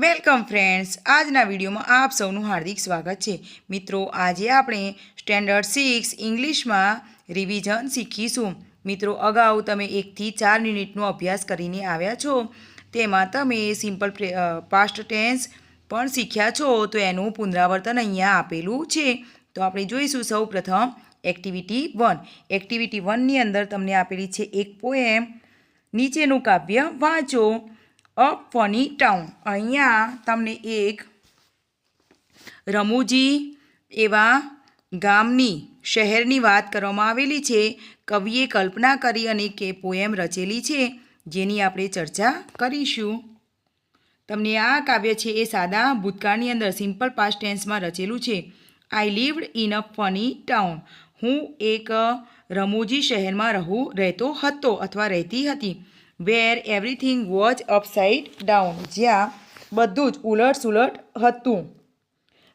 Welcome friends, આજના વિડીયોમાં આપ સૌનું હાર્દિક સ્વાગત છે। મિત્રો, આજે આપણે સ્ટેન્ડર્ડ 6 ઇંગ્લિશમાં રિવિઝન શીખીશું। મિત્રો, અગાઉ તમે 1 થી 4 યુનિટનો અભ્યાસ કરીને આવ્યા છો, તેમાં તમે સિમ્પલ પાસ્ટ ટેન્સ પણ શીખ્યા છો, તો એનું પુનરાવર્તન અહીંયા આપેલું છે। તો આપણે જોઈશું સૌ પ્રથમ એક્ટિવિટી 1। એક્ટિવિટી 1ની અંદર તમને આપેલી છે એક પોએમ, નીચેનું કાવ્ય વાંચો। અ ફની ટાઉન, અહીંયા તમને એક રમૂજી એવા ગામની શહેરની વાત કરવામાં આવેલી છે। કવિએ કલ્પના કરી અને કે પોએમ રચેલી છે, જેની આપણે ચર્ચા કરીશું। તમને આ કાવ્ય છે એ સાદા ભૂતકાળની અંદર સિમ્પલ પાસ્ટ ટેન્સમાં રચેલું છે। આઈ લીવ્ડ ઇન અ ફની ટાઉન, હું એક રમૂજી શહેરમાં રહેતો હતો અથવા રહેતી હતી। વેર એવરીથિંગ વોઝ અપસાઇડ ડાઉન, જ્યાં બધું જ ઉલટ સુલટ હતું।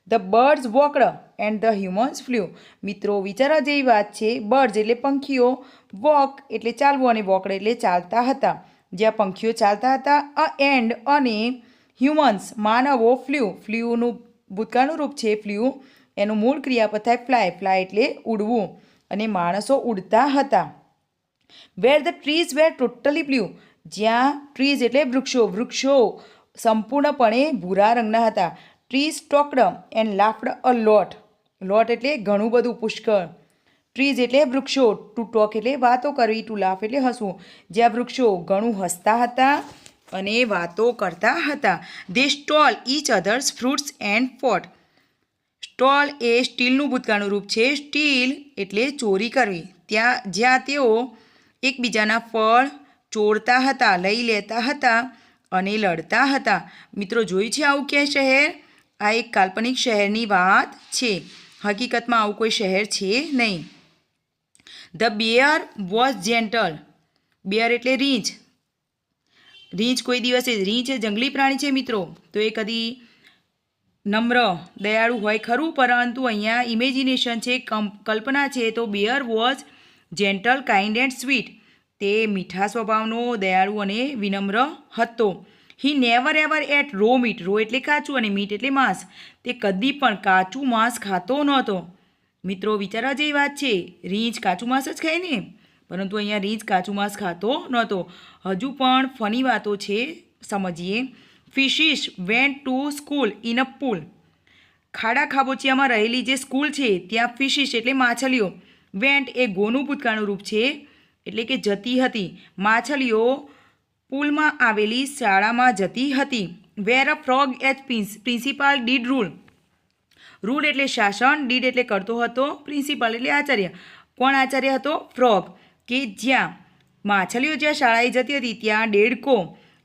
The birds walked and the humans flew, મિત્રો વિચારવા જેવી વાત છે। બર્ડ્સ એટલે પંખીઓ, વોક એટલે ચાલવું અને વોકડ એટલે ચાલતા હતા, જ્યાં પંખીઓ ચાલતા હતા। એન્ડ અને હ્યુમન્સ માનવો, ફ્લ્યુનું ભૂતકાળનું રૂપ છે ફ્લ્યુ, એનું મૂળ ક્રિયાપદ થાય ફ્લાય એટલે ઉડવું, અને માણસો ઉડતા હતા। Were the trees were totally blue, જ્યાં ટ્રીઝ એટલે વૃક્ષો સંપૂર્ણપણે ભૂરા રંગના હતા। Trees talked and laughed a lot એટલે ઘણું બધું, પુષ્કળ। ટ્રીઝ એટલે વૃક્ષો, ટુ ટોક એટલે વાતો કરવી, ટુ લાફ એટલે હસવું, જ્યાં વૃક્ષો ઘણું હસતા હતા અને વાતો કરતા હતા। They stole each other's fruits and fought, stole એ સ્ટીલનું ભૂતકાળનું રૂપ છે। સ્ટીલ એટલે ચોરી કરવી, જ્યાં તેઓ એકબીજાના ફળ ચોરતા હતા, લઈ લેતા હતા અને લડતા હતા। મિત્રો, જોયું છે આવું કે શહેર? આ એક કાલ્પનિક શહેરની વાત છે, હકીકતમાં આવું કોઈ શહેર છે નહીં। The bear was gentle, bear એટલે રીંછ કોઈ દિવસે, રીંછ એ જંગલી પ્રાણી છે મિત્રો, તો એ કદી નમ્ર દયાળુ હોય ખરું, પરંતુ અહીંયા ઇમેજિનેશન છે, કલ્પના છે। તો bear was gentle, kind and sweet, તે મીઠા સ્વભાવનો, દયાળુ અને વિનમ્ર હતો। He never ever ate raw meat, raw એટલે કાચું અને મીટ એટલે માંસ, તે કદી પણ કાચું માંસ ખાતો નહોતો। મિત્રો, વિચારવા જેવી વાત છે, રીંછ કાચું માંસ જ ખાય ને, પરંતુ અહીંયા રીંછ કાચું માંસ ખાતો નહોતો। હજુ પણ ફની વાતો છે, સમજીએ। Fishes went to school in a pool, ખાડા ખાબોચિયામાં રહેલી જે સ્કૂલ છે ત્યાં ફિશિસ એટલે માછલીઓ, વેન્ટ એ ગોનું ભૂતકાળનું રૂપ છે એટલે કે જતી હતી, માછલીઓ પૂલમાં આવેલી શાળામાં જતી હતી। Where a frog as principal did rule એટલે શાસન, ડીડ એટલે કરતો હતો, પ્રિન્સિપાલ એટલે આચાર્ય। કોણ આચાર્ય હતો? ફ્રોગ, કે જ્યાં માછલીઓ જ્યાં શાળાએ જતી હતી ત્યાં દેડકો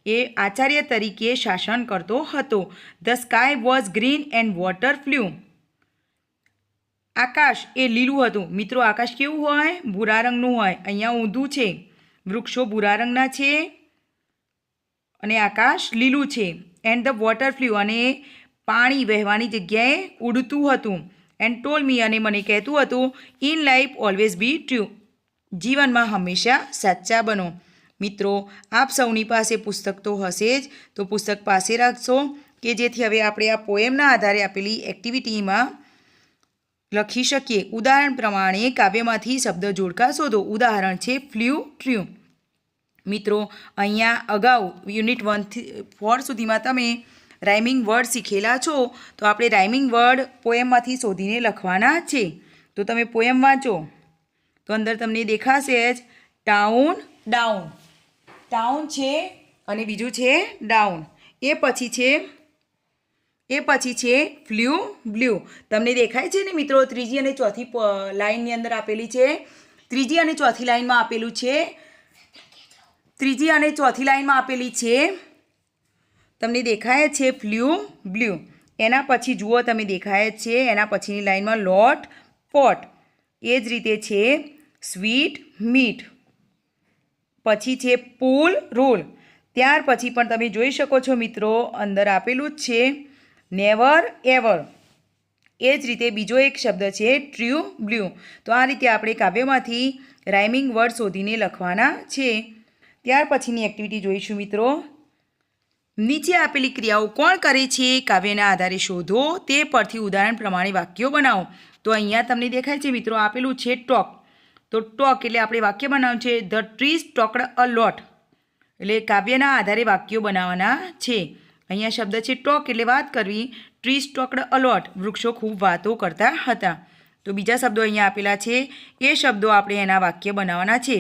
એ આચાર્ય તરીકે શાસન કરતો હતો। The sky was green and water flew, આકાશ એ લીલું હતું। મિત્રો, આકાશ કેવું હોય? ભૂરા રંગનું હોય, અહીંયા ઊંધું છે, વૃક્ષો ભૂરા રંગના છે અને આકાશ લીલું છે। એન્ડ ધ વોટર ફ્લ્યુ, અને પાણી વહેવાની જગ્યાએ ઉડતું હતું। એન્ડ ટોલ મી, અને મને કહેતું હતું, in life always be true, જીવનમાં હંમેશા સાચા બનો। મિત્રો, આપ સૌની પાસે પુસ્તક તો હશે જ, તો પુસ્તક પાસે રાખશો કે જેથી હવે આપણે આ પોએમના આધારે આપેલી એક્ટિવિટીમાં લખી શકીએ। ઉદાહરણ પ્રમાણે કાવ્યમાંથી શબ્દ જોડકા શોધો। ઉદાહરણ છે ફ્લ્યુ, ટ્રુ। મિત્રો, અહીંયા અગાઉ યુનિટ 1 થી 4 સુધીમાં તમે રાઇમિંગ વર્ડ શીખેલા છો, તો આપણે રાઇમિંગ વર્ડ પોએમમાંથી શોધીને લખવાના છે। તો તમે પોએમ વાંચો તો અંદર તમને દેખાશે જ ટાઉન, ડાઉન, ટાઉન છે અને બીજું છે ડાઉન, એ પછી છે ફ્લ્યુ, બ્લ્યુ, તમને દેખાય છે ને મિત્રો? ત્રીજી અને ચોથી લાઇનની અંદર આપેલી છે, ત્રીજી અને ચોથી લાઇનમાં આપેલું છે, ત્રીજી અને ચોથી લાઇનમાં આપેલી છે, તમને દેખાય છે ફ્લ્યુ, બ્લ્યુ। એના પછી જુઓ, તમે દેખાય છે એના પછીની લાઇનમાં લોટ, પોટ, એ જ રીતે છે સ્વીટ, મીઠ, પછી છે પુલ, રૂલ, ત્યાર પછી પણ તમે જોઈ શકો છો મિત્રો અંદર આપેલું જ છે નેવર એવર, એ જ રીતે બીજો એક શબ્દ છે ટ્રુ, બ્લ્યુ। તો આ રીતે આપણે કાવ્યમાંથી રાઇમિંગ વર્ડ શોધીને લખવાના છે। ત્યાર પછીની એક્ટિવિટી જોઈશું મિત્રો, નીચે આપેલી ક્રિયાઓ કોણ કરે છે કાવ્યના આધારે શોધો, તે પરથી ઉદાહરણ પ્રમાણે વાક્યો બનાવો. તો અહીંયા તમને દેખાય છે મિત્રો, આપેલું છે ટોક. તો ટોક એટલે આપણે વાક્ય બનાવવાનું છે the trees talked a lot, એટલે કાવ્યના આધારે વાક્યો બનાવવાના છે. અહીંયા શબ્દ છે ટોક એટલે વાત કરવી, ટ્રીઝ ટોકડ અ લોટ વૃક્ષો ખૂબ વાતો કરતા હતા. તો બીજા શબ્દો અહીંયા આપેલા છે, એ શબ્દો આપણે એના વાક્ય બનાવવાના છે.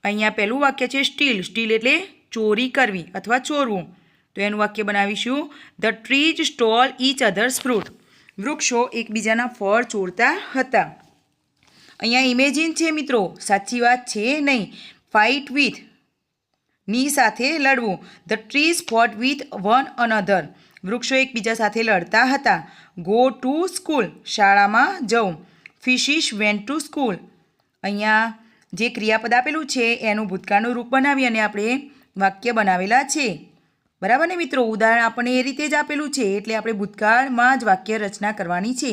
અહીંયા પહેલું વાક્ય છે સ્ટીલ. સ્ટીલ એટલે ચોરી કરવી અથવા ચોરવું. તો એનું વાક્ય બનાવીશું the trees stole each other's fruit. વૃક્ષો એકબીજાના ફળ ચોરતા હતા. અહીંયા ઇમેજિન છે મિત્રો, સાચી વાત છે નહીં. ફાઇટ વિથ ની સાથે લડવું. The trees fought with one another. વૃક્ષો એકબીજા સાથે લડતા હતા. Go to school. શાળામાં જવું. Fishes went to school. અહીંયા જે ક્રિયાપદ આપેલું છે એનું ભૂતકાળનું રૂપ બનાવી અને આપણે વાક્ય બનાવેલા છે. બરાબર ને મિત્રો, ઉદાહરણ આપણને એ રીતે જ આપેલું છે એટલે આપણે ભૂતકાળમાં જ વાક્ય રચના કરવાની છે.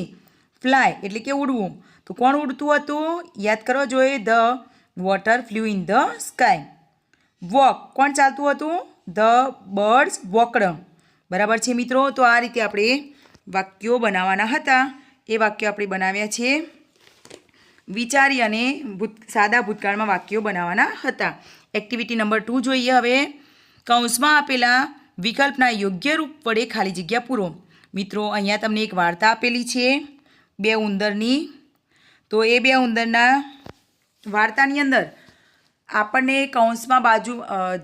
ફ્લાય એટલે કે ઉડવું. તો કોણ ઉડતું હતું? યાદ કરવા જોઈએ. The water flew in the sky. Walk કોણ ચાલતું હતું? The birds walked. બરાબર છે મિત્રો. તો આ રીતે આપણે વાક્યો બનાવવાના હતા. એ વાક્યો આપણે બનાવ્યા છે. વિચારી અને સાદા ભૂતકાળમાં વાક્યો બનાવવાના હતા. એક્ટિવિટી નંબર 2 જોઈએ હવે. કૌંસમાં આપેલા વિકલ્પના યોગ્ય રૂપ વડે ખાલી જગ્યા પૂરો. મિત્રો અહીંયા તમને એક વાર્તા આપેલી છે 2 ઉંદરની. તો એ 2 ઉંદરના વાર્તાની અંદર આપણને કૌંસમાં બાજુ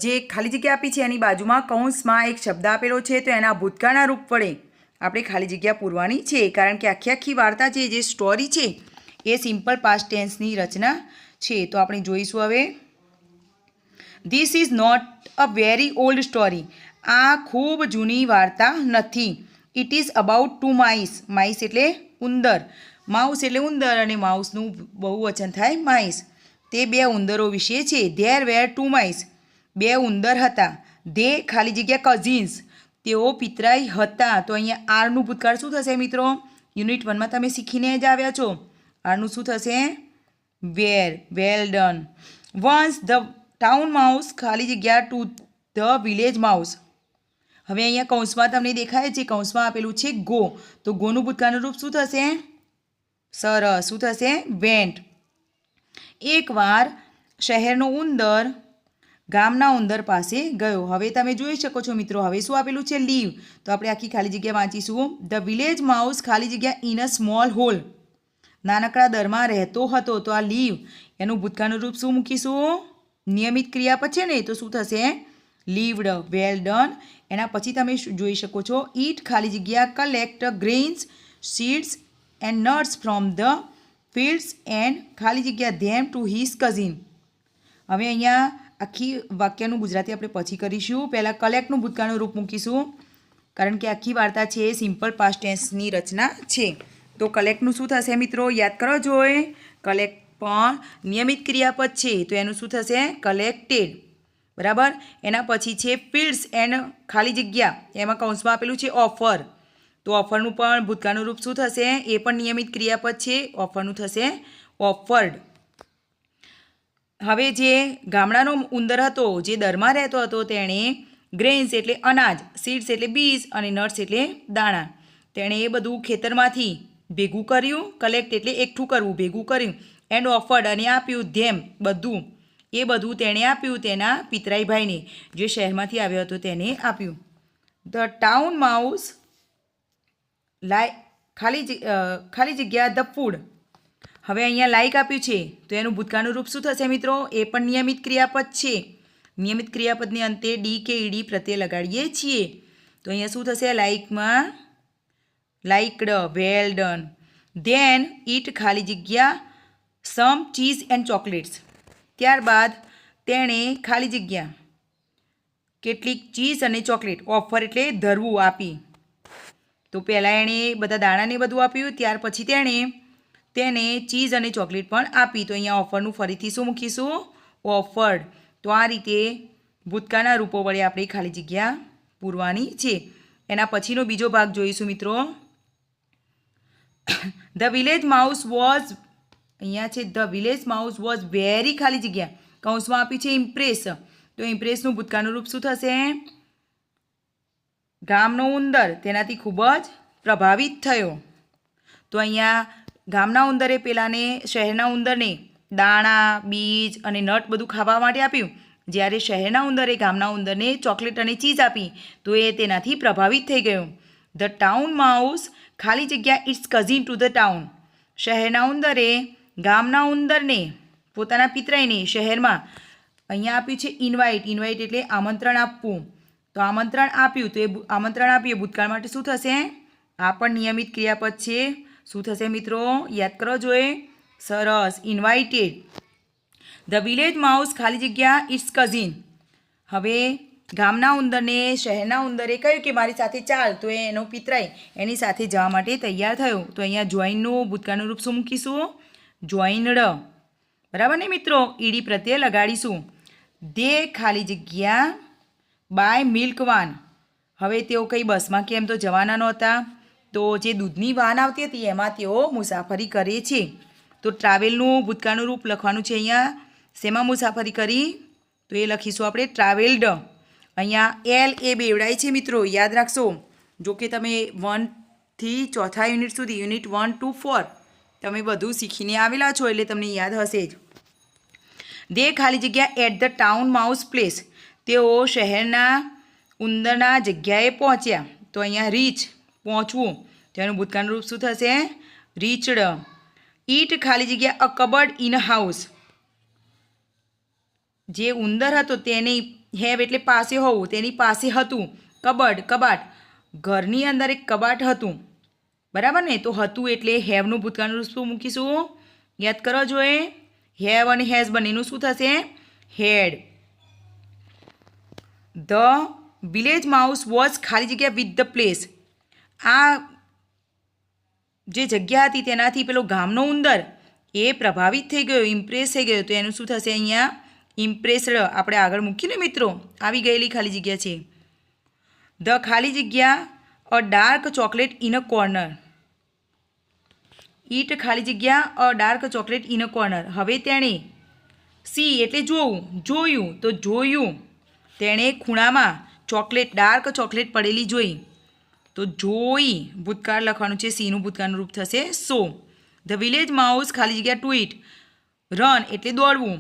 જે ખાલી જગ્યા આપી છે એની બાજુમાં કૌંસમાં એક શબ્દ આપેલો છે. તો એના ભૂતકાળના રૂપ વડે આપણે ખાલી જગ્યા પૂરવાની છે. કારણ કે આખી વાર્તા છે, જે સ્ટોરી છે એ સિમ્પલ પાસ્ટ ટેન્સની રચના છે. તો આપણે જોઈશું હવે. This is not a very old story. આ ખૂબ જૂની વાર્તા નથી. It is about 2 mice. Mice એટલે ઉંદર. માઉસ એટલે ઉંદર અને માઉસનું બહુવચન થાય માઇસ. તે 2 ઉંદરો વિશે છે. There were 2 mice. 2 ઉંદર હતા. ધે ખાલી જગ્યા કઝિન્સ. તેઓ પિતરાઈ હતા. તો અહીંયા આરનું ભૂતકાળ શું થશે મિત્રો? યુનિટ 1માં તમે શીખીને જ આવ્યા છો. આરનું શું થશે? Were. Well done. Once the town mouse ખાલી જગ્યા ટુ ધ વિલેજ માઉસ. હવે અહીંયા કૌંસમાં તમને દેખાય છે, કૌંસમાં આપેલું છે ગો. તો ગોનું ભૂતકાળનું રૂપ શું થશે? સરસ. શું થશે? વેન્ટ. એકવાર શહેરનો ઉંદર ગામના ઉંદર પાસે ગયો. હવે તમે જોઈ શકો છો મિત્રો, હવે શું આપેલું છે? લીવ. તો આપણે આખી ખાલી જગ્યા વાંચીશું. ધ વિલેજ માઉસ ખાલી જગ્યા ઇન અ સ્મોલ હોલ. નાનકડા દરમાં રહેતો હતો. તો આ લીવ એનું ભૂતકાળનું રૂપ શું મૂકીશું? નિયમિત ક્રિયાપદ છે ને, તો શું થશે? લીવડ. Well done. એના પછી તમે જોઈ શકો છો ઈટ ખાલી જગ્યા collect grains seeds and nuts from the fields and ખાલી જગ્યા ધેમ ટુ હિઝ કઝિન. હવે અહીંયા આખી વાક્યનું ગુજરાતી આપણે પછી કરીશું. પહેલાં કલેક્ટનું ભૂતકાળનું રૂપ મૂકીશું, કારણ કે આખી વાર્તા છે એ સિમ્પલ પાસ્ટ ટેન્સની રચના છે. તો કલેક્ટનું શું થશે મિત્રો? યાદ કરો જોઈએ. કલેક્ટ પણ નિયમિત ક્રિયાપદ છે, તો એનું શું થશે? કલેક્ટેડ. બરાબર. એના પછી છે ફિલ્ડ્સ એન્ડ ખાલી જગ્યા, એમાં કૌંસમાં આપેલું છે ઓફર. તો ઓફરનું પણ ભૂતકાળનું રૂપ શું થશે? એ પણ નિયમિત ક્રિયાપદ છે. ઓફરનું થશે ઓફર્ડ. હવે જે ગામડાનો ઉંદર હતો, જે દરમાં રહેતો હતો, તેણે ગ્રેન્સ એટલે અનાજ, સીડ્સ એટલે બીજ અને નટ્સ એટલે દાણા, તેણે એ બધું ખેતરમાંથી ભેગું કર્યું. કલેક્ટ એટલે એકઠું કરવું, ભેગું કર્યું. એન્ડ ઓફર્ડ અને આપ્યું. ધેમ બધું, એ બધું તેણે આપ્યું તેના પિતરાઈ ભાઈને, જે શહેરમાંથી આવ્યો હતો તેને આપ્યું. ધ ટાઉન માઉસ ખાલી જગ્યા ધ ફૂડ. હવે અહીંયા લાઈક આપ્યું છે, તો એનું ભૂતકાળનું રૂપ શું થશે મિત્રો? એ પણ નિયમિત ક્રિયાપદ છે. નિયમિત ક્રિયાપદની અંતે ડી કે ઈડી પ્રત્યય લગાડીએ છીએ. તો અહીંયા શું થશે? લાઈકમાં લાઈકડ. Well done. ધેન ઈટ ખાલી જગ્યા સમ ચીઝ એન્ડ ચોકલેટ્સ. ત્યારબાદ તેણે ખાલી જગ્યા કેટલીક ચીઝ અને ચોકલેટ, ઓફર એટલે ધરવું, આપી. તો પહેલાં એણે બધા દાણાને બધું આપ્યું, ત્યાર પછી તેને ચીઝ અને ચોકલેટ પણ આપી. તો અહીંયા ઓફરનું ફરીથી શું મૂકીશું? ઓફર્ડ. તો આ રીતે ભૂતકાળના રૂપો વડે આપણે ખાલી જગ્યા પૂરવાની છે. એના પછીનો બીજો ભાગ જોઈશું મિત્રો. ધ વિલેજ માઉસ વોઝ, અહીંયા છે the village mouse was very ખાલી જગ્યા, કૌંસમાં આપ્યું છે ઇમ્પ્રેસ. તો ઇમ્પ્રેસનું ભૂતકાળનું રૂપ શું થશે? ગામનો ઉંદર તેનાથી ખૂબ જ પ્રભાવિત થયો. તો અહીંયા ગામના ઉંદરે પેલાને શહેરના ઉંદરને દાણા, બીજ અને નટ બધું ખાવા માટે આપ્યું. જ્યારે શહેરના ઉંદરે ગામના ઉંદરને ચોકલેટ અને ચીઝ આપી તો એ તેનાથી પ્રભાવિત થઈ ગયો. ધ ટાઉન માઉસ ખાલી જગ્યા its cousin to the town. શહેરના ઉંદરે ગામના ઉંદરને પોતાના પિતરાઈને શહેરમાં અહીંયા આપ્યું છે ઇન્વાઇટ. ઇન્વાઇટ એટલે આમંત્રણ આપવું. તો આમંત્રણ આપ્યું તો એ આમંત્રણ આપ્યું ભૂતકાળ માટે શું થશે? આ પણ નિયમિત ક્રિયાપદ છે. શું થશે મિત્રો? યાદ કરો જોઈએ. સરસ. ઇન્વાઇટેડ. ધ વિલેજ માઉસ ખાલી જગ્યા ઇટ્સ કઝિન. હવે ગામના ઉંદરને શહેરના ઉંદરે કહ્યું કે મારી સાથે ચાલ. તો એનો પિતરાઈ એની સાથે જવા માટે તૈયાર થયો. તો અહીંયા જોઈનનું ભૂતકાળનું રૂપ શું મૂકીશું? જોઈન્ડ. બરાબર ને મિત્રો? ઈડી પ્રત્યે લગાડીશું. દે ખાલી જગ્યા બાય મિલ્ક વાન. હવે તેઓ કઈ બસમાં કેમ તો જવાના નહોતા. તો જે દૂધની વાન આવતી હતી એમાં તેઓ મુસાફરી કરે છે. તો ટ્રાવેલનું ભૂતકાળનું રૂપ લખવાનું છે અહીંયા. શેમાં મુસાફરી કરી? તો એ લખીશું આપણે ટ્રાવેલ્ડ. અહીંયા એલ એ બેવડાય છે મિત્રો, યાદ રાખશો. જો કે તમે 1 થી 4થા યુનિટ સુધી યુનિટ 1 to 4 તમે બધું શીખીને આવેલા છો એટલે તમને યાદ હશે જ. દે ખાલી જગ્યા at the town mouse place. તેઓ શહેરના ઉંદરના જગ્યાએ પહોંચ્યા. તો અહીંયા રીચ પહોંચવું. તેનું ભૂતકાળનું રૂપ શું થશે? રીચડ. ઈટ ખાલી જગ્યા અ કબર્ડ ઇન અ હાઉસ. જે ઉંદર હતો તેની હેવ એટલે પાસે હોવું, તેની પાસે હતું કબર્ડ કબાટ. ઘરની અંદર એક કબાટ હતું. બરાબર ને? તો હતું એટલે હેવનું ભૂતકાળનું રૂપ શું મૂકીશું? યાદ કરો જોઈએ. હેવ અને હેઝ બંનેનું શું થશે? હેડ. ધ વિલેજ માઉસ વોઝ ખાલી જગ્યા વિથ ધ પ્લેસ. આ જે જગ્યા હતી તેનાથી પેલો ગામનો ઉંદર એ પ્રભાવિત થઈ ગયો, ઇમ્પ્રેસ થઈ ગયો. તો એનું શું થશે અહીંયા? ઇમ્પ્રેસ્ડ. આપણે આગળ મૂકીને મિત્રો આવી ગયેલી ખાલી જગ્યા છે. ધ ખાલી જગ્યા a dark chocolate in a corner. Eat ખાલી જગ્યા a dark chocolate in a corner. હવે તેણે સી એટલે જોયું. તો જોયું તેણે ખૂણામાં ચોકલેટ ડાર્ક ચોકલેટ પડેલી જોઈ. તો જોઈ ભૂતકાળ લખવાનું છે. સીનું ભૂતકાળનું રૂપ થશે સો. ધ વિલેજ માઉસ ખાલી જગ્યા ટુ ઇટ. રન એટલે દોડવું.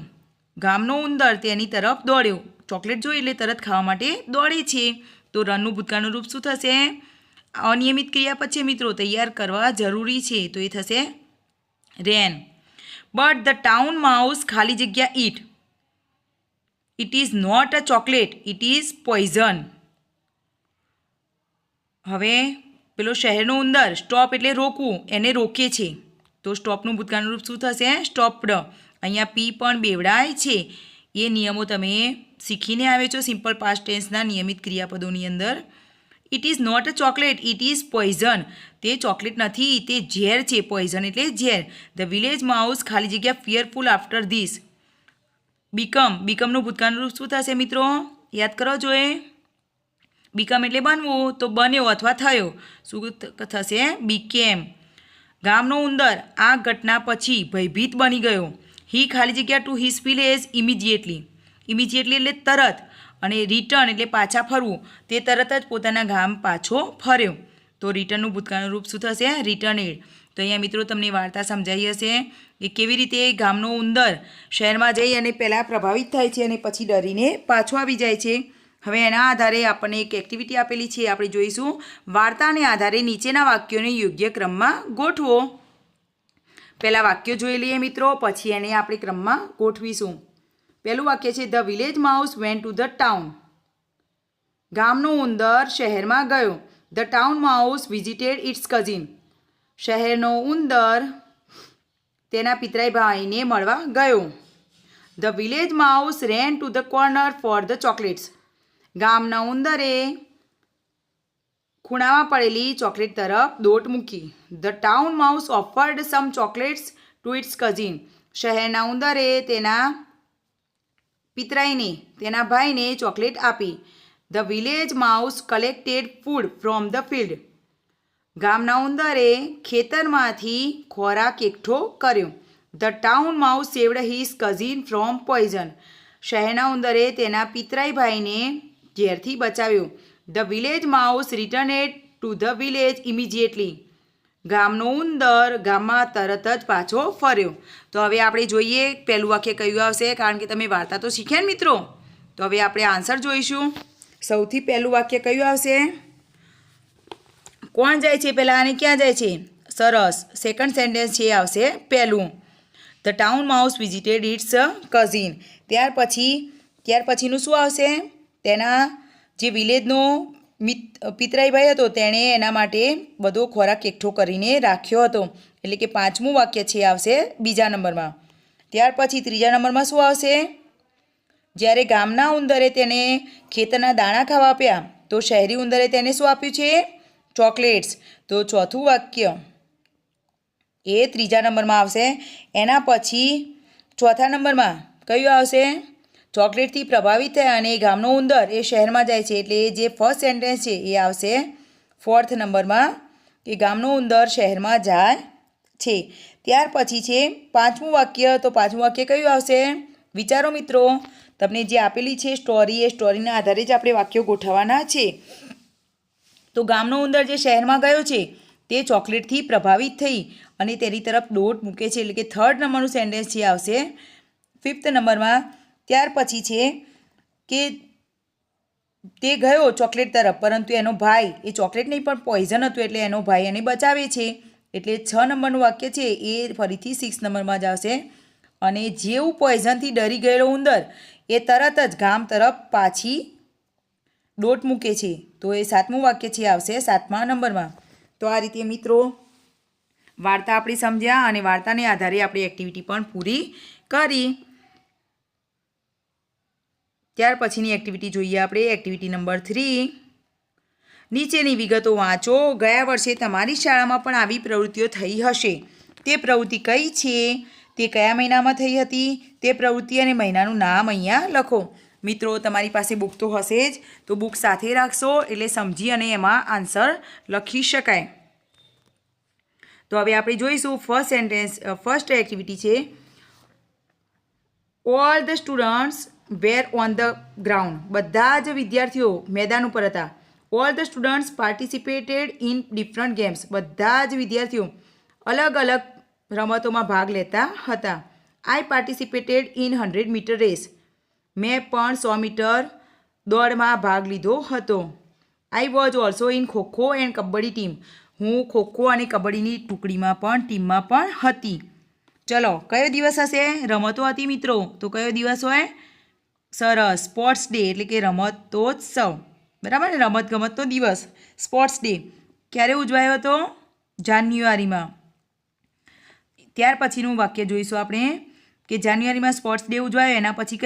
ગામનો ઉંદર તેની તરફ દોડ્યો. ચોકલેટ જોઈ એટલે તરત ખાવા માટે દોડે છે. તો રનનું ભૂતકાળનું રૂપ શું થશે? અનિયમિત ક્રિયાપદ છે મિત્રો, તૈયાર કરવા જરૂરી છે. તો એ થશે ran. But the town mouse ખાલી જગ્યા eat. It is not a chocolate, it is poison. હવે પેલો શહેરનો ઉંદર સ્ટોપ એટલે રોકવું, એને રોકે છે. તો સ્ટોપનું ભૂતકાળનું રૂપ શું થશે? સ્ટોપ્ડ. અહીંયા પી પણ બેવડાય છે. એ નિયમો તમે શીખીને આવે છો સિમ્પલ પાસ્ટ ટેન્સના નિયમિત ક્રિયાપદોની અંદર. It is not a chocolate, it is poison. તે ચોકલેટ નથી, તે ઝેર છે. પોઈઝન એટલે ઝેર. ધ વિલેજ માઉસ ખાલી જગ્યા ફિયરફુલ આફ્ટર ધીસ. બીકમનું ભૂતકાળનું રૂપ શું થશે મિત્રો? યાદ કરો જોઈએ. બીકમ એટલે બનવું, તો બન્યો અથવા થયો. શું થશે? બીકેમ. ગામનો ઉંદર આ ઘટના પછી ભયભીત બની ગયો. હી ખાલી જગ્યા to his village immediately. Immediately એટલે તરત, અને રિટર્ન એટલે પાછા ફરવું. તે તરત જ પોતાના ગામ પાછો ફર્યો. તો રિટર્નનું ભૂતકાળનું રૂપ શું થશે? રિટર્નેડ. તો અહીંયા મિત્રો તમને વાર્તા સમજાઈ હશે કે કેવી રીતે ગામનો ઉંદર શહેરમાં જઈ અને પહેલાં પ્રભાવિત થાય છે અને પછી ડરીને પાછો આવી જાય છે. હવે એના આધારે આપણને એક એક્ટિવિટી આપેલી છે. આપણે જોઈશું વાર્તાને આધારે નીચેના વાક્યોને યોગ્ય ક્રમમાં ગોઠવો. પહેલાં વાક્યો જોઈ લઈએ મિત્રો, પછી એને આપણે ક્રમમાં ગોઠવીશું. પહેલું વાક્ય છે the village mouse went to the town. ગામનો ઉંદર શહેરમાં ગયો. The town mouse visited its cousin. શહેરનો ઉંદર તેના પિતરાઈ ભાઈને મળવા ગયો. The village mouse ran to the corner for the chocolates. ગામના ઉંદરે ખૂણામાં પડેલી ચોકલેટ તરફ દોટ મૂકી. The town mouse offered some chocolates to its cousin. શહેરના ઉંદરે તેના પિતરાઈને તેના ભાઈને ચોકલેટ આપી. The village mouse collected food from the field. ગામના ઉંદરે ખેતરમાંથી ખોરાક એકઠો કર્યો. The town mouse saved his cousin from poison. શહેરના ઉંદરે તેના પિતરાઈ ભાઈને ઝેરથી બચાવ્યો. The village mouse returned to the village immediately. ગામનો ઉંદર ગામમાં તરત જ પાછો ફર્યો. તો હવે આપણે જોઈએ પહેલું વાક્ય કયું આવશે, કારણ કે તમે વાર્તા તો શીખ્યા ને મિત્રો. તો હવે આપણે આન્સર જોઈશું. સૌથી પહેલું વાક્ય કયું આવશે? કોણ જાય છે પહેલાં અને ક્યાં જાય છે? સરસ. સેકન્ડ સેન્ટેન્સ છે આવશે પહેલું. The town mouse visited its cousin. ત્યાર પછીનું શું આવશે? તેના જે વિલેજનો પિતરાઈ ભાઈ હતો તેણે એના માટે બધો ખોરાક એકઠો કરીને રાખ્યો હતો. એટલે કે પાંચમું વાક્ય છે આવશે બીજા નંબરમાં. ત્યાર પછી ત્રીજા નંબરમાં શું આવશે? જ્યારે ગામના ઉંદરે તેને ખેતરના દાણા ખાવા આપ્યા તો શહેરી ઉંદરે તેને શું આપ્યું છે? ચોકલેટ્સ. તો ચોથું વાક્ય એ ત્રીજા નંબરમાં આવશે. એના પછી ચોથા નંબરમાં કયું આવશે? ચોકલેટથી પ્રભાવિત થયા અને ગામનો ઉંદર એ શહેરમાં જાય છે. એટલે જે ફર્સ્ટ સેન્ટેન્સ છે એ આવશે ફોર્થ નંબરમાં, કે ગામનો ઉંદર શહેરમાં જાય છે. ત્યાર પછી છે પાંચમું વાક્ય. તો પાંચમું વાક્ય કયું આવશે? વિચારો મિત્રો. તમને જે આપેલી છે સ્ટોરી, એ સ્ટોરીના આધારે જ આપણે વાક્યો ગોઠવવાના છે. તો ગામનો ઉંદર જે શહેરમાં ગયો છે તે ચોકલેટથી પ્રભાવિત થઈ અને તેની તરફ દોટ મૂકે છે. એટલે કે થર્ડ નંબરનું સેન્ટેન્સ છે આવશે ફિફ્થ નંબરમાં. ત્યાર પછી છે કે તે ગયો ચોકલેટ તરફ, પરંતુ એનો ભાઈ એ ચોકલેટ નહીં પણ પોઈઝન હતું, એટલે એનો ભાઈ એને બચાવે છે. એટલે 6 નંબરનું વાક્ય છે એ ફરીથી 6 નંબરમાં જ આવશે. અને જેવું પોઈઝનથી ડરી ગયેલો ઉંદર એ તરત જ ગામ તરફ પાછી દોટ મૂકે છે. તો એ 7મું વાક્ય છે આવશે 7મા નંબરમાં. તો આ રીતે મિત્રો વાર્તા આપણે સમજ્યા અને વાર્તાને આધારે આપણે એક્ટિવિટી પણ પૂરી કરી. ત્યાર પછીની એક્ટિવિટી જોઈએ આપણે. Activity number 3. નીચેની વિગતો વાંચો. ગયા વર્ષે તમારી શાળામાં પણ આવી પ્રવૃત્તિઓ થઈ હશે. તે પ્રવૃત્તિ કઈ છે? તે કયા મહિનામાં થઈ હતી? તે પ્રવૃત્તિ અને મહિનાનું નામ અહીંયા લખો. મિત્રો તમારી પાસે બુક તો હશે જ, તો બુક સાથે રાખશો એટલે સમજી અને એમાં આન્સર લખી શકાય. તો હવે આપણે જોઈશું ફર્સ્ટ એક્ટિવિટી છે. All the students were on the ground. બધા જ વિદ્યાર્થીઓ મેદાન ઉપર હતા. All the students participated in different games. બધા જ વિદ્યાર્થીઓ અલગ અલગ રમતોમાં ભાગ લેતા હતા. I participated in 100 metre race. મેં પણ 100 મીટર દોડમાં ભાગ લીધો હતો. I was also in kho kho and kabaddi team. હું ખોખો અને કબડ્ડીની ટીમમાં પણ હતી. ચલો, કયો દિવસ હશે? રમતો હતી મિત્રો. તો કયો દિવસ હોય? સરસ, સ્પોર્ટ્સ ડે, એટલે કે રમતોત્સવ. બરાબર ને? રમતગમતનો દિવસ, સ્પોર્ટ્સ ડે. ક્યારે ઉજવાયો હતો? જાન્યુઆરીમાં. ત્યાર પછીનું વાક્ય જોઈશું આપણે કે જાન્યુઆરીમાં સ્પોર્ટ્સ ડે ઉજવાયો. એના પછી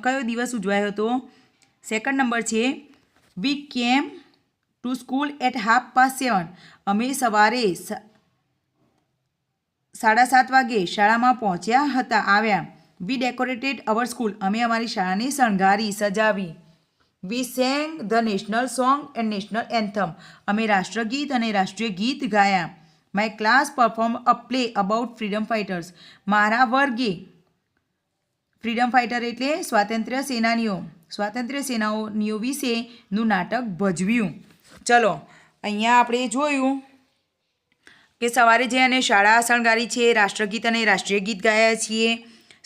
કયો દિવસ ઉજવાયો હતો? સેકન્ડ નંબર છે વી કેમ ટુ સ્કૂલ એટ 7:30. અમે સવારે 7:30 વાગે શાળામાં આવ્યા. We decorated our school. અમે અમારી શાળાને સજાવી. We sang the national song and national anthem. અમે રાષ્ટ્રગીત અને રાષ્ટ્રીય ગીત ગાયા. My class perform a play about freedom fighters. મારા વર્ગે ફ્રીડમ ફાઇટર એટલે સ્વાતંત્ર્ય સેનાનીઓ વિશેનું નાટક ભજવ્યું. ચલો, અહીંયા આપણે જોયું કે સવારે જે અને શાળા શણગારી છે, રાષ્ટ્રગીત અને રાષ્ટ્રીય ગીત ગાયા છીએ,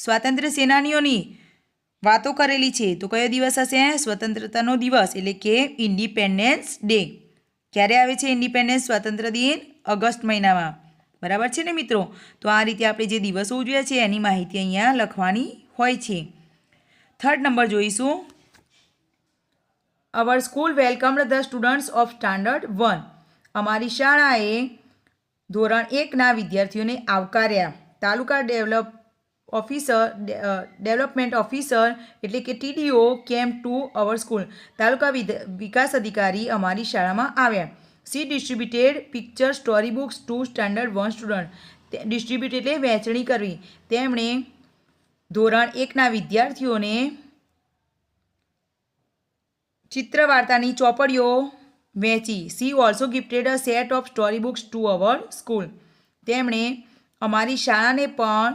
સ્વાતંત્ર્ય સેનાનીઓની વાતો કરેલી છે. તો કયો દિવસ હશે? સ્વતંત્રતાનો દિવસ, એટલે કે ઇન્ડિપેન્ડન્સ ડે. ક્યારે આવે છે ઇન્ડિપેન્ડન્સ સ્વાતંત્ર્ય દિન? ઓગસ્ટ મહિનામાં. બરાબર છે ને મિત્રો? તો આ રીતે આપણે જે દિવસો ઉજવ્યા છે એની માહિતી અહીંયા લખવાની હોય છે. થર્ડ નંબર જોઈશું. Our school વેલકમ્ડ the students of standard 1. અમારી શાળાએ ધોરણ 1ના વિદ્યાર્થીઓને આવકાર્યા. તાલુકા ડેવલપમેન્ટ ઓફિસર એટલે કે TDO came to our school. તાલુકા વિકાસ અધિકારી અમારી શાળામાં આવ્યા. C distributed picture story books two standard 1 student. Distribute એટલે વહેંચણી કરવી. તેમણે ધોરણ 1ના વિદ્યાર્થીઓને ચિત્ર વાર્તાની ચોપડીઓ વહેંચી. C also gifted a set of story books to our school. તેમણે અમારી શાળાને પણ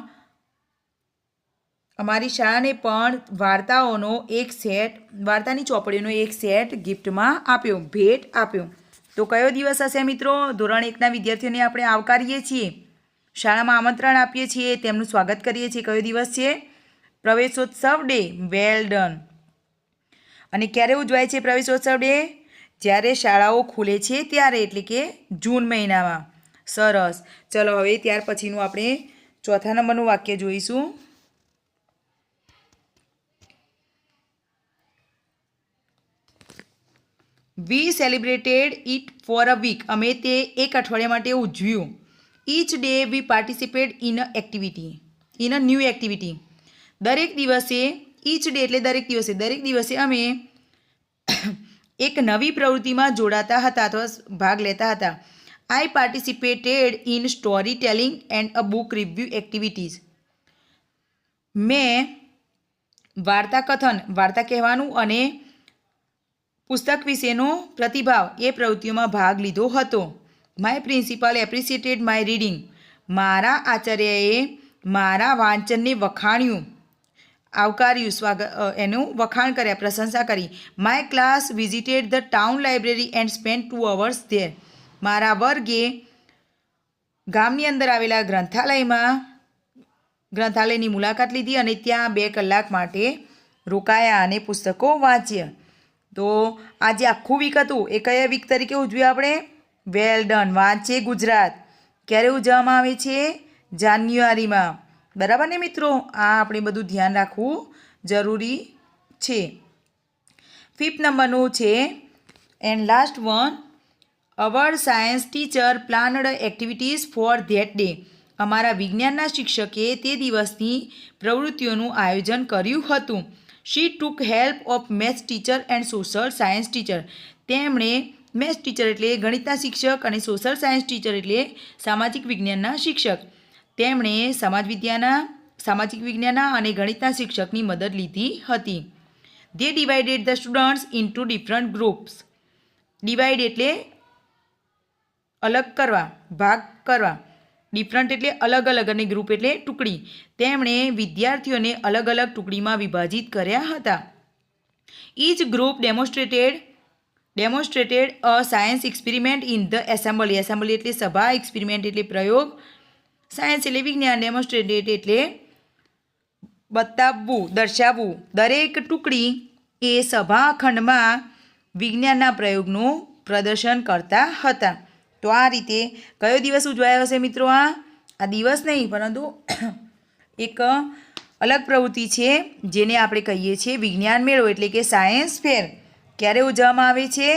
અમારી શાળાને પણ વાર્તાઓનો એક સેટ, વાર્તાની ચોપડીનો એક સેટ ગિફ્ટમાં આપ્યો, ભેટ આપ્યો. તો કયો દિવસ હશે મિત્રો? ધોરણ 1ના વિદ્યાર્થીઓને આપણે આવકારીએ છીએ, શાળામાં આમંત્રણ આપીએ છીએ, તેમનું સ્વાગત કરીએ છીએ. કયો દિવસ છે? પ્રવેશોત્સવ ડે. Well done. અને ક્યારે ઉજવાય છે પ્રવેશોત્સવ ડે? જ્યારે શાળાઓ ખુલે છે ત્યારે, એટલે કે જૂન મહિનામાં. સરસ. ચલો હવે ત્યાર પછીનું આપણે ચોથા નંબરનું વાક્ય જોઈશું. We celebrated it for a week. અમે તે એક અઠવાડિયા માટે ઉજવ્યું. Each day we participate in a activity, in a new activity. દરેક દિવસે, ઈચ ડે એટલે દરેક દિવસે અમે એક નવી પ્રવૃત્તિમાં જોડાતા હતા અથવા ભાગ લેતા હતા. I participated in story telling and a book review activities. મેં વાર્તા કથન, વાર્તા કહેવાનું અને પુસ્તક વિશેનો પ્રતિભાવ એ પ્રવૃત્તિઓમાં ભાગ લીધો હતો. My principal appreciated my reading. મારા આચાર્યએ મારા વાંચનને વખાણ્યું, આવકાર્યું, એનું વખાણ કર્યા, પ્રશંસા કરી. My class visited the town library and spend 2 hours there. મારા વર્ગે ગામની અંદર આવેલા ગ્રંથાલયની મુલાકાત લીધી અને ત્યાં 2 કલાક માટે રોકાયા અને પુસ્તકો વાંચ્યા. તો આ જે આખું વીક હતું એ કયા વીક તરીકે ઉજવ્યું આપણે? Well done. વાંચે ગુજરાત ક્યારે ઉજવવામાં આવે છે? જાન્યુઆરીમાં. બરાબર ને મિત્રો? આ આપણે બધું ધ્યાન રાખવું જરૂરી છે. 5th નંબરનું છે and last one. Our science teacher planned activities for that day. અમારા વિજ્ઞાનના શિક્ષકે તે દિવસની પ્રવૃત્તિઓનું આયોજન કર્યું હતું. She took help of maths teacher and social science teacher. તેમણે મેથ્સ ટીચર એટલે ગણિતના શિક્ષક અને સોશિયલ સાયન્સ ટીચર એટલે સામાજિક વિજ્ઞાનના શિક્ષક, તેમણે સામાજિક વિજ્ઞાનના અને ગણિતના શિક્ષકની મદદ લીધી હતી. They divided the students into different groups. Divide એટલે અલગ કરવા, ભાગ કરવા. ડિફરન્ટ એટલે અલગ અલગ અને ગ્રુપ એટલે ટુકડી. તેમણે વિદ્યાર્થીઓને અલગ અલગ ટુકડીમાં વિભાજિત કર્યા હતા. Each group demonstrated a science experiment in the assembly. Assembly એટલે સભા, એક્સપેરિમેન્ટ એટલે પ્રયોગ, સાયન્સ એટલે વિજ્ઞાન, ડેમોન્સ્ટ્રેટેડ એટલે બતાવવું, દર્શાવવું. દરેક ટુકડી એ સભાખંડમાં વિજ્ઞાનના પ્રયોગનું પ્રદર્શન કરતા હતા. તો આ રીતે કયો દિવસ ઉજવાયો હશે મિત્રો? આ દિવસ નહીં પરંતુ એક અલગ પ્રવૃત્તિ છે જેને આપણે કહીએ છીએ વિજ્ઞાન મેળો એટલે કે સાયન્સ ફેર. ક્યારે ઉજવવામાં આવે છે?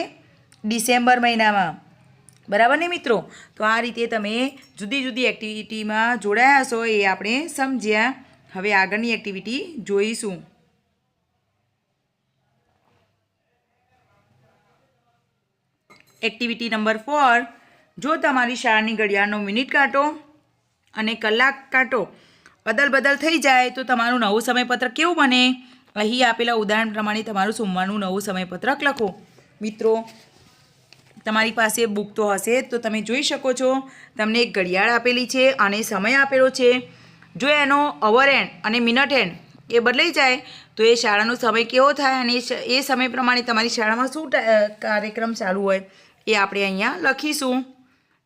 ડિસેમ્બર મહિનામાં. બરાબર ને મિત્રો? તો આ રીતે તમે જુદી જુદી એક્ટિવિટીમાં જોડાયા છો એ આપણે સમજ્યા. હવે આગળની એક્ટિવિટી જોઈશું. Activity number 4. જો તમારી શાળાની ઘડિયાળનો મિનિટ કાંટો અને કલાક કાંટો બદલ થઈ જાય તો તમારું નવું સમયપત્રક કેવું બને? અહીં આપેલા ઉદાહરણ પ્રમાણે તમારું સોમવારનું નવું સમયપત્રક લખો. મિત્રો તમારી પાસે બુક તો હશે તો તમે જોઈ શકો છો, તમને એક ઘડિયાળ આપેલી છે અને સમય આપેલો છે. જો એનો અવર હેન્ડ અને મિનિટ હેન્ડ એ બદલાઈ જાય તો એ શાળાનો સમય કેવો થાય અને એ સમય પ્રમાણે તમારી શાળામાં શું કાર્યક્રમ ચાલુ હોય એ આપણે અહીંયા લખીશું.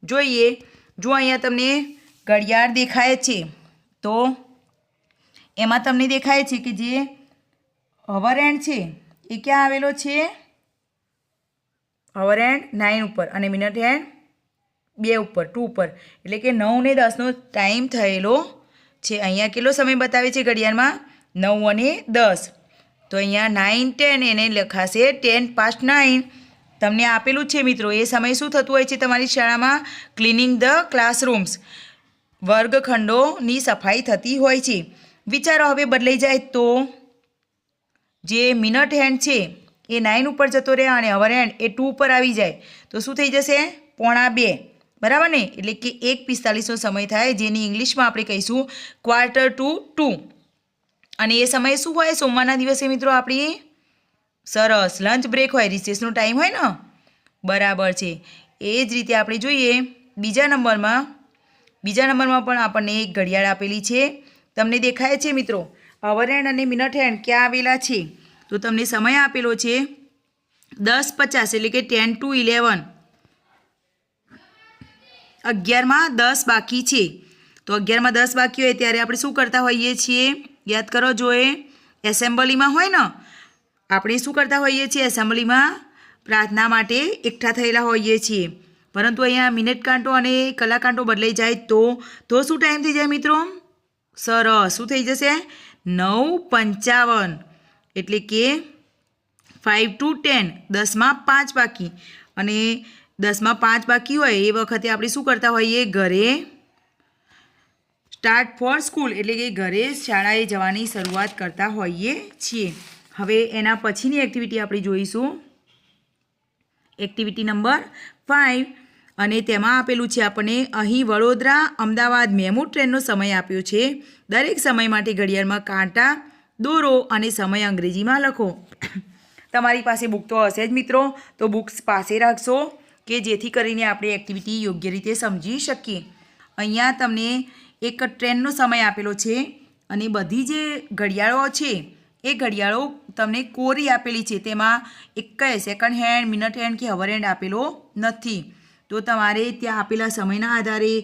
જોઈએ. જો અહીંયા તમને ઘડિયાળ દેખાય છે તો એમાં તમને દેખાય છે કે જે અવર હેન્ડ છે એ ક્યાં આવેલો છે? અવર હેન્ડ 9 ઉપર અને મિનિટ હેન્ડ 2 ઉપર, 2 ઉપર. એટલે કે 9 ને 10નો ટાઈમ થયેલો છે. અહીંયા કેટલો સમય બતાવે છે ઘડિયાળમાં? 9 અને 10. તો અહીંયા 9, 10 એને લખાશે 10:09. તમને આપેલું છે મિત્રો. એ સમય શું થતું હોય છે તમારી શાળામાં? Cleaning the classrooms. વર્ગખંડોની સફાઈ થતી હોય છે. વિચારો હવે બદલાઈ જાય તો જે મિનિટ હેન્ડ છે એ 9 ઉપર જતો રહે અને અવર હેન્ડ એ 2 ઉપર આવી જાય તો શું થઈ જશે? 1:45. બરાબર ને? એટલે કે 1:45નો સમય થાય, જેની ઇંગ્લિશમાં આપણે કહીશું 1:45. અને એ સમયે શું હોય સોમવારના દિવસે મિત્રો? આપણી સરસ લંચ બ્રેક હોય, રિસેસનો ટાઈમ હોય ને. બરાબર છે. એ જ રીતે આપણે જોઈએ બીજા નંબરમાં પણ આપણને એક ઘડિયાળ આપેલી છે. તમને દેખાય છે મિત્રો? અવર હેન્ડ અને મિનિટ હેન્ડ ક્યાં આવેલા છે? તો તમને સમય આપેલો છે 10:50 એટલે કે 10 to 11. 11માં 10 બાકી છે. તો 11માં 10 બાકી હોય ત્યારે આપણે શું કરતા હોઈએ છીએ? યાદ કરો જોઈએ, એસેમ્બલીમાં હોય ને, આપણે શું કરતા હોઈએ છીએ? એસેમ્બલીમાં પ્રાર્થના માટે એકઠા થયેલા હોઈએ છીએ. પરંતુ અહીંયા મિનિટ કાંટો અને કલાક કાંટો બદલાઈ જાય તો શું ટાઈમ થઈ જાય મિત્રો? સરસ, શું થઈ જશે? 9:55 એટલે કે 5 to 10, 10માં 5 બાકી. અને 10માં 5 બાકી હોય એ વખતે આપણે શું કરતા હોઈએ? ઘરે સ્ટાર્ટ ફોર સ્કૂલ એટલે કે ઘરે શાળાએ જવાની શરૂઆત કરતા હોઈએ છીએ. હવે એના પછીની એક્ટિવિટી આપણે જોઈશું, એક્ટિવિટી નંબર 5. અને તેમાં આપેલું છે આપણને અહીં વડોદરા અમદાવાદ મેમુ ટ્રેનનો સમય આપ્યો છે. દરેક સમય માટે ઘડિયાળમાં કાંટા દોરો અને સમય અંગ્રેજીમાં લખો. તમારી પાસે બુક તો હશે જ મિત્રો, તો બુક્સ પાસે રાખશો કે જેથી કરીને આપણે એક્ટિવિટી યોગ્ય રીતે સમજી શકીએ. અહીંયા તમને એક ટ્રેનનો સમય આપેલો છે અને બધી જે ઘડિયાળો છે એ ઘડિયાળો તમને કોરી આપેલી છે. તેમાં એક સેકન્ડ હેન્ડ, મિનિટ હેન્ડ કે અવર હેન્ડ આપેલો નથી. તો તમારે ત્યાં આપેલા સમયના આધારે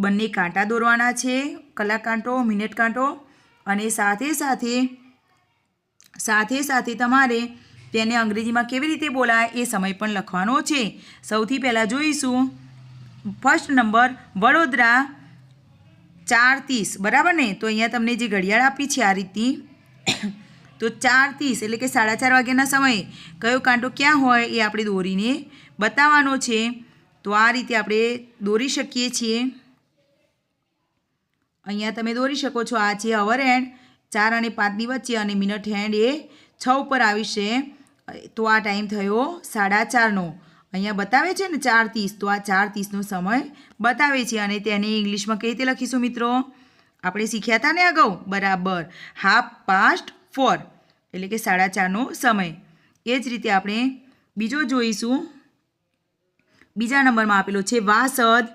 બંને કાંટા દોરવાના છે, કલાક કાંટો, મિનિટ કાંટો, અને સાથે સાથે તમારે તેને અંગ્રેજીમાં કેવી રીતે બોલાય એ સમય પણ લખવાનો છે. સૌથી પહેલાં જોઈશું ફર્સ્ટ નંબર વડોદરા 4:30, બરાબર ને? તો અહીંયા તમને જે ઘડિયાળ આપી છે આ રીતની, તો 4:30 એટલે કે 4:30 વાગ્યાના સમયે કયો કાંટો ક્યાં હોય એ આપણે દોરીને બતાવવાનો છે. તો આ રીતે આપણે દોરી શકીએ છીએ. અહીંયા તમે દોરી શકો છો. આ છે અવર હેન્ડ 4 અને 5ની વચ્ચે, અને મિનિટ હેન્ડ એ 6 ઉપર આવી છે. તો આ ટાઈમ થયો 4:30નો. અહીંયા બતાવે છે ને 4:30, તો આ 4:30નો સમય બતાવે છે. અને તેને ઇંગ્લિશમાં કઈ રીતે લખીશું મિત્રો? આપણે શીખ્યા હતા ને અગાઉ, બરાબર, 4:30 એટલે કે 4:30નો સમય. એ જ રીતે આપણે બીજો જોઈશું. બીજા નંબરમાં આપેલો છે વાસદ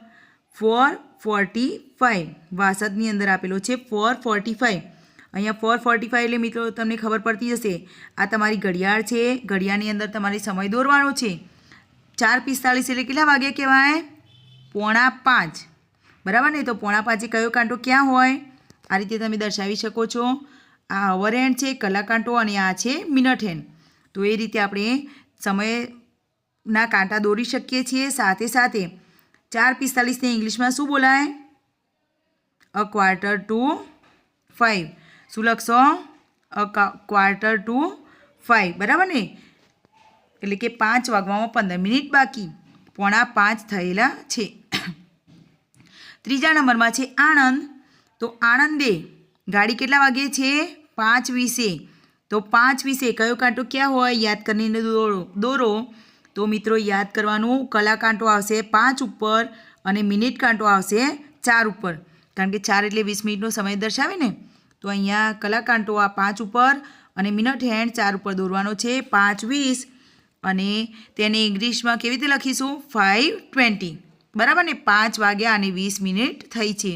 4:45. વાસદની અંદર આપેલો છે 4:45. અહીંયા 4:45 એટલે મિત્રો તમને ખબર પડતી જશે, આ તમારી ઘડિયાળ છે. ઘડિયાળની અંદર તમારે સમય દોરવાનો છે. 4:45 એટલે કેટલા વાગ્યા કહેવાય? 4:45, બરાબર ને? તો 4:45 કયો કાંટો ક્યાં હોય? આ રીતે તમે દર્શાવી શકો છો. આ અવર હેન્ડ છે, કલાક કાંટો, અને આ છે મિનિટ હેન્ડ. તો એ રીતે આપણે સમયના કાંટા દોરી શકીએ છીએ. સાથે 4:45ને ઇંગ્લિશમાં શું બોલાય? 4:45. શું લખશો? 4:45, બરાબર ને? એટલે કે 5 વાગવામાં 15 મિનિટ બાકી, 4:45 થયેલા છે. ત્રીજા નંબરમાં છે આણંદ. તો આણંદે ગાડી કેટલા વાગે છે? 5:20. તો 5:20 કયો કાંટો ક્યાં હોય? યાદ કરીને દોરો. તો મિત્રો યાદ કરવાનું, કલાક કાંટો આવશે 5 ઉપર અને મિનિટ કાંટો આવશે 4 ઉપર, કારણ કે 4 એટલે 20 મિનિટનો સમય દર્શાવે ને. તો અહીંયા કલાક કાંટો આ 5 ઉપર અને મિનિટ હેન્ડ 4 ઉપર દોરવાનો છે. 5:20 અને તેને ઇંગ્લિશમાં કેવી રીતે લખીશું? 5:20, બરાબર ને? 5 વાગ્યા અને 20 મિનિટ થઈ છે.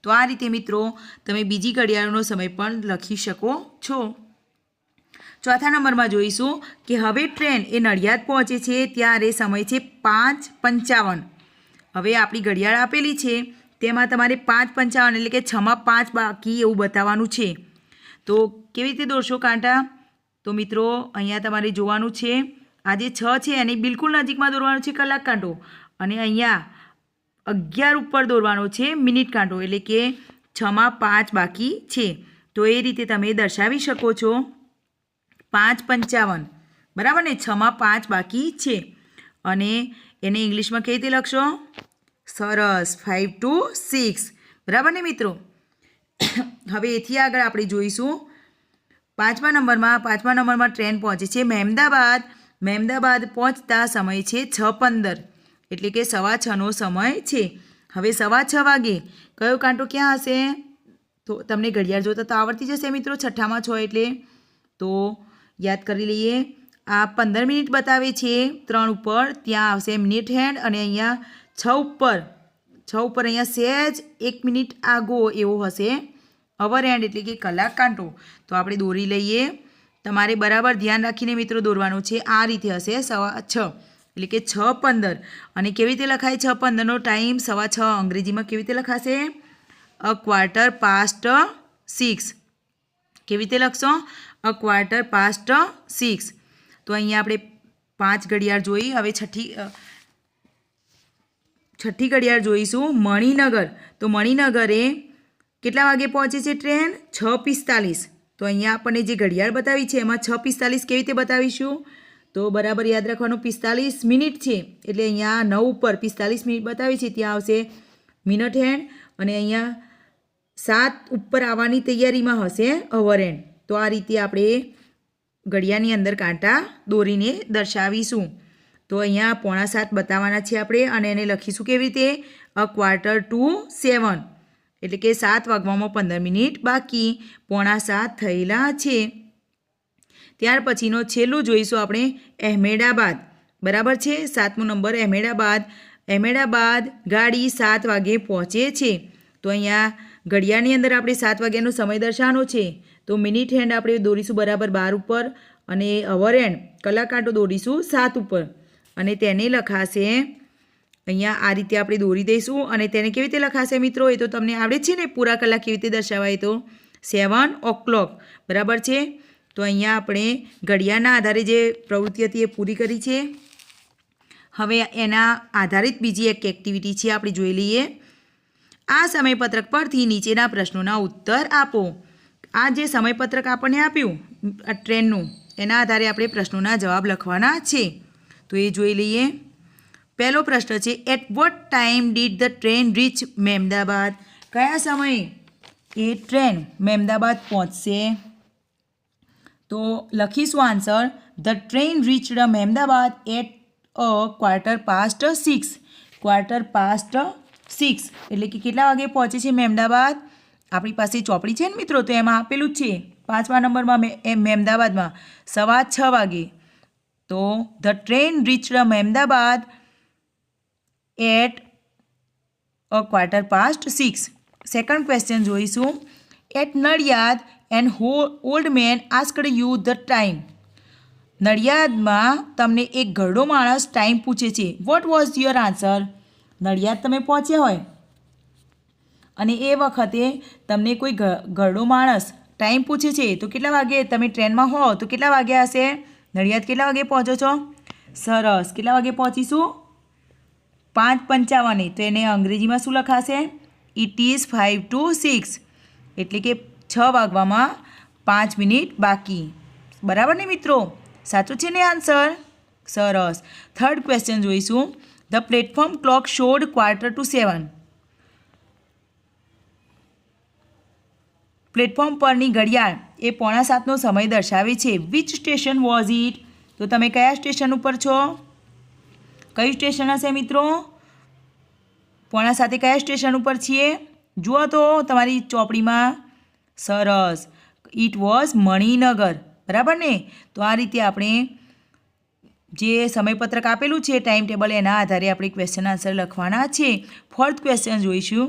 તો આ રીતે મિત્રો તમે બીજી ઘડિયાળનો સમય પણ લખી શકો છો. ચોથા નંબરમાં જોઈશું કે હવે ટ્રેન એ નડિયાદ પહોંચે છે ત્યારે સમય છે 5:55. હવે આપણી ઘડિયાળ આપેલી છે તેમાં તમારે 5:55 એટલે કે 6માં 5 બાકી એવું બતાવવાનું છે. તો કેવી રીતે દોરશો કાંટા? તો મિત્રો અહીંયા તમારે જોવાનું છે, આ જે 6 છે એની બિલકુલ નજીકમાં દોરવાનો છે કલાક કાંટો, અને અહીંયા 11 ઉપર દોરવાનો છે મિનિટ કાંટો, એટલે કે 6માં 5 બાકી છે. તો એ રીતે તમે દર્શાવી શકો છો 5:55, બરાબર ને? 6માં 5 બાકી છે. અને એને ઇંગ્લિશમાં કઈ રીતે લખશો? સરસ, 5 to 6, બરાબર ને મિત્રો? હવે એથી આગળ આપણે જોઈશું પાંચમા નંબરમાં ટ્રેન પહોંચે છે મહેમદાબાદ પહોંચતા સમય છે 6:15 એટલે કે 6:15નો સમય છે. હવે 6:15 વાગે કયો કાંટો ક્યાં હશે? તો તમને ઘડિયાળ જોતા તો આવડતી જશે મિત્રો, છઠ્ઠામાં છો એટલે. તો યાદ કરી લઈએ. આ 15 મિનિટ બતાવે છે 3 ઉપર, ત્યાં આવશે મિનિટ હેન્ડ, અને અહીંયા 6 ઉપર અહીંયા સહેજ 1 મિનિટ આગો એવો હશે અવર હેન્ડ એટલે કે કલાક કાંટો. તો આપણે દોરી લઈએ. તમારે બરાબર ધ્યાન રાખીને મિત્રો દોરવાનું છે. આ રીતે હશે 6:15 એટલે કે 6:15. અને કેવી રીતે લખાય 6:15નો ટાઈમ? 6:15 અંગ્રેજીમાં કેવી રીતે લખાશે? 6:15. કેવી રીતે લખશો? 6:15. તો અહીંયા આપણે 5 ઘડિયાળ જોઈ. હવે છઠ્ઠી ઘડિયાળ જોઈશું. મણિનગર. તો મણિનગરે કેટલા વાગે પહોંચે છે ટ્રેન? 6:45. તો અહીંયા આપણને જે ઘડિયાળ બતાવી છે એમાં 6:45 કેવી રીતે બતાવીશું? તો બરાબર યાદ રાખવાનું 45 મિનિટ છે એટલે અહીંયા 9 ઉપર 45 મિનિટ બતાવી છે ત્યાં આવશે મિનિટ હેન્ડ. અને અહીંયા 7 ઉપર આવવાની તૈયારીમાં હશે અવર હેન્ડ. તો આ રીતે આપણે ઘડિયાળની અંદર કાંટા દોરીને દર્શાવીશું. તો અહીંયા 6:45 બતાવવાના છે આપણે અને એને લખીશું કેવી રીતે? 6:45 એટલે કે 7 વાગવામાં 15 મિનિટ બાકી. 6:45 થયેલા છે. ત્યાર પછીનો છેલ્લું જોઈશું આપણે અહેમદાબાદ. બરાબર છે? 7મો નંબર અહેમદાબાદ ગાડી 7 વાગે પહોંચે છે. તો અહીંયા ઘડિયાળની અંદર આપણે 7 વાગ્યાનો સમય દર્શાવવાનો છે. તો મિનિટ હેન્ડ આપણે દોરીશું બરાબર 12 ઉપર અને અવર હેન્ડ કલાક કાંટો દોરીશું 7 ઉપર અને તેને લખાશે અહીંયા આ રીતે આપણે દોરી દઈશું. અને તેને કેવી રીતે લખાશે મિત્રો? એ તો તમને આવડે છે ને પૂરા કલાક કેવી રીતે દર્શાવાય? તો 7 o'clock. બરાબર છે? તો અહીંયા આપણે ઘડિયાળના આધારે જે પ્રવૃત્તિ હતી એ પૂરી કરી છે. હવે એના આધારિત બીજી એક એક્ટિવિટી છે આપણે જોઈ લઈએ. આ સમયપત્રક પરથી નીચેના પ્રશ્નોના ઉત્તર આપો. આ જે સમયપત્રક આપણને આપ્યું આ ટ્રેનનું એના આધારે આપણે પ્રશ્નોના જવાબ લખવાના છે. તો એ જોઈ લઈએ. પહેલો પ્રશ્ન છે at what time did the train reach Mehmedabad? કયા સમયે એ ટ્રેન મહેમદાબાદ પહોંચશે? તો લખીશું answer the train reached Mehmedabad at 6:15. 6:15 એટલે કે કેટલા વાગે પહોંચે છે મહેમદાબાદ? આપણી પાસે ચોપડી છે ને મિત્રો તો એમાં આપેલું જ છે 5મા નંબરમાં મહેમદાબાદમાં 6:15 વાગે. તો the train reached Mehmedabad at 6:15. Second question જોઈશું. At Nadiad and old man asked you the time. નડિયાદમાં તમને એક ઘરડો માણસ ટાઈમ પૂછે છે. What was your answer? Nadiad તમે પહોંચ્યા હોય અને એ વખતે તમને કોઈ ઘરડો માણસ ટાઈમ પૂછે છે તો કેટલા વાગે તમે ટ્રેનમાં હો તો કેટલા વાગ્યા હશે? નડિયાદ કેટલા વાગે પહોંચો છો? સરસ. કેટલા વાગે પહોંચીશું? 5:55. તો એને અંગ્રેજીમાં શું લખાશે? ઇટ ઇઝ 5 to 6 એટલે કે 6 વાગવામાં 5 મિનિટ બાકી. બરાબર ને મિત્રો? સાચું છે ને આન્સર? સરસ. થર્ડ ક્વેશ્ચન જોઈશું. The platform clock showed 6:45. Platform પરની ઘડિયાળ એ 6:45નો સમય દર્શાવે છે. Which station was it? તો તમે કયા સ્ટેશન ઉપર છો? કયું સ્ટેશન હશે મિત્રો? 6:45 કયા સ્ટેશન ઉપર છીએ? જુઓ તો તમારી ચોપડીમાં. સરસ. It was Maninagar. બરાબર ને? તો આ રીતે આપણે જે સમયપત્રક આપેલું છે ટાઈમ ટેબલ એના આધારે આપણે ક્વેશ્ચન આન્સર લખવાના છે. ફોર્થ ક્વેશ્ચન જોઈશું.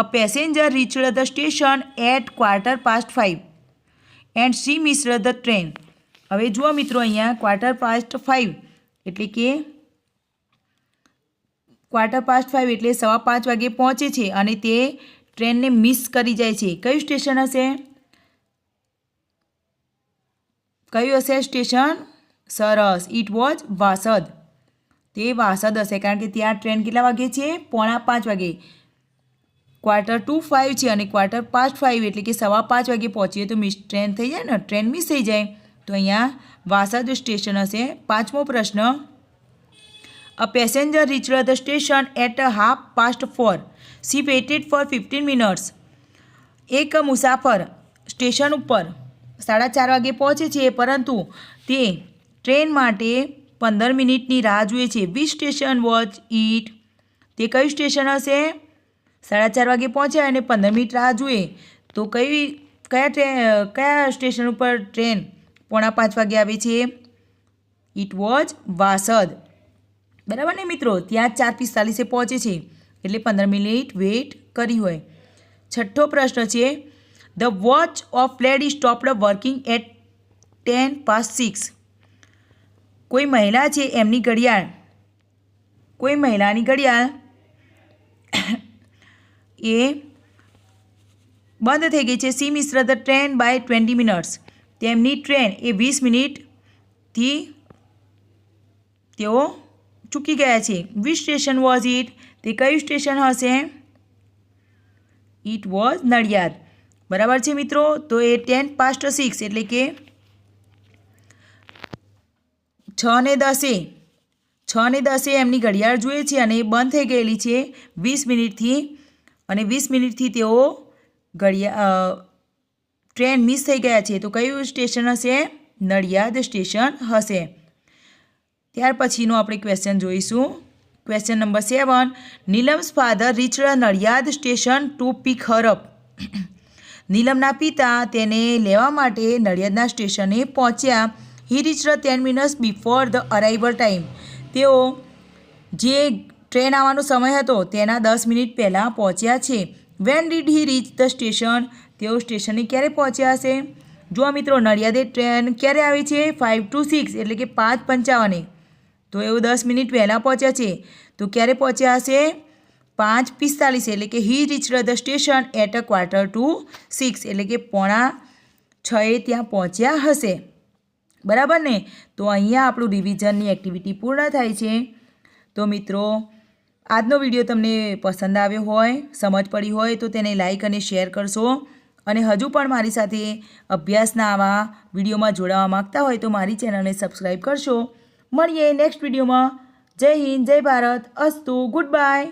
A passenger reached the station at 5:15 and she missed the train. હવે જુઓ મિત્રો અહીંયા 5:15 એટલે કે 5:15 એટલે 5:15 વાગે પહોંચે છે અને તે ટ્રેનને મિસ કરી જાય છે. કયું સ્ટેશન હશે? કયું હશે સ્ટેશન? સરસ. It was Vasad. તે વાસદ હશે કારણ કે ત્યાં ટ્રેન કેટલા વાગે છે? 4:45 વાગે. 4:25 છે અને 5:15 એટલે કે 5:15 વાગે પહોંચીએ તો મિસ ટ્રેન થઈ જાય ને, ટ્રેન મિસ થઈ જાય. તો અહીંયા વાસદ સ્ટેશન હશે. 5મો પ્રશ્ન. A passenger reached the station at 4:30. She waited for 15 minutes. એક મુસાફર સ્ટેશન ઉપર 4:30 વાગે પહોંચે છે પરંતુ તે ટ્રેન માટે 15 મિનિટની રાહ જુએ છે. Which station was it? તે કયું સ્ટેશન હશે? 4:30 વાગે પહોંચ્યા અને 15 મિનિટ રાહ જુએ તો કયા સ્ટેશન ઉપર ટ્રેન 4:45 વાગે આવે છે? It was Vasad. બરાબર ને મિત્રો? ત્યાં 4:45 પહોંચે છે એટલે 15 મિનિટ વેઇટ કરી હોય. છઠ્ઠો પ્રશ્ન છે. The watch of lady stopped working at 6:10. કોઈ મહિલા છે એમની ઘડિયાળ કોઈ મહિલાની ઘડિયાળ એ બંધ થઈ ગઈ છે. She miss the train by 20 minutes. તેમની ટ્રેન એ 20 મિનિટથી તેઓ ચૂકી ગયા છે. Which station was it? તે કયું સ્ટેશન હશે? It was Nadiad. બરાબર છે મિત્રો. તો એ 6:10 એટલે કે 6:10 એમની ઘડિયાળ જોઈએ છે અને એ બંધ થઈ ગયેલી છે 20 મિનિટથી અને 20 મિનિટથી તેઓ ટ્રેન મિસ થઈ ગયા છે. તો કયું સ્ટેશન હશે? નડિયાદ સ્ટેશન હશે. ત્યાર પછીનો આપણે ક્વેશ્ચન જોઈશું. Question number 7. Neelam's father reached Nadiad station to pick her up. નીલમના પિતા તેને લેવા માટે નડિયાદના સ્ટેશને પહોંચ્યા. He reached 10 minutes before the arrival time. તેઓ જે ટ્રેન આવવાનો સમય હતો તેના 10 મિનિટ પહેલાં પહોંચ્યા છે. When did he reach the station? તેઓ સ્ટેશને ક્યારે પહોંચ્યા હશે? જો મિત્રો નડિયાદે ટ્રેન ક્યારે આવી છે? 5 to 6 એટલે કે 5:55. તો એવું 10 મિનિટ પહેલાં પહોંચ્યા છે. તો ક્યારે પહોંચ્યા હશે? 5:45 એટલે કે હી રીચડ ધ સ્ટેશન એટ 5:45 એટલે કે 5:45 ત્યાં પહોંચ્યા હશે. બરાબર ને? તો અહીંયા આપણું રિવિઝનની એક્ટિવિટી પૂર્ણ થાય છે. તો મિત્રો આજનો વિડીયો તમને પસંદ આવ્યો હોય, સમજ પડી હોય તો તેને લાઈક અને શેર કરશો અને હજુ પણ મારી સાથે અભ્યાસના આવા વિડીયોમાં જોડાવા માગતા હોય તો મારી ચેનલને સબસ્ક્રાઈબ કરશો. મળીએ નેક્સ્ટ વિડીયોમાં. જય હિન્દ, જય ભારત, અસ્તુ, ગુડ બાય.